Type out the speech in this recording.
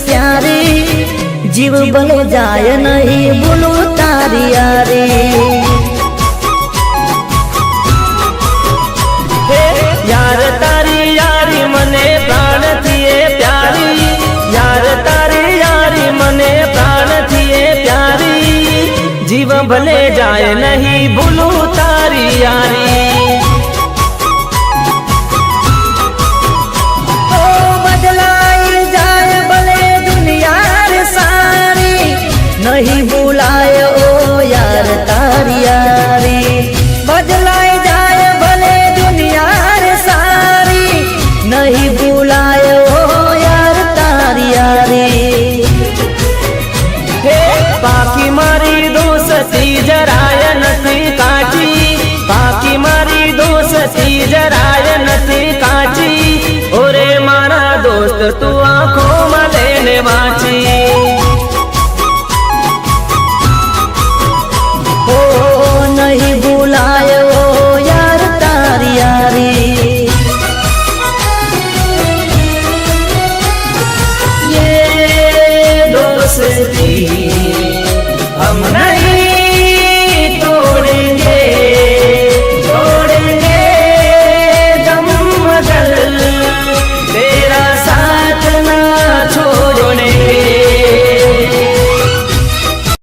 प्यारी, जीव भले जाए नहीं भूलू तारी यारी। यार तारी यारी मने प्राण थिए प्यारी, यार तारी यारी मने प्राण थिए प्यारी, जीव भले जाए नहीं भूलू तारी यारी। नहीं बुलाए ओ यार तारी यारी, बदलाए जाए भले दुनिया रे सारी, नहीं बुलाए ओ यार तारी यारी। बाकी मारी दोस्ती जराय नथी काची, बाकी मारी दोस्ती जराय नथी काची, ओरे मारा दोस्त तू आंखों में लेने वाची। नहीं बुलाए ओ यार तारी यारी। ये दोस्ती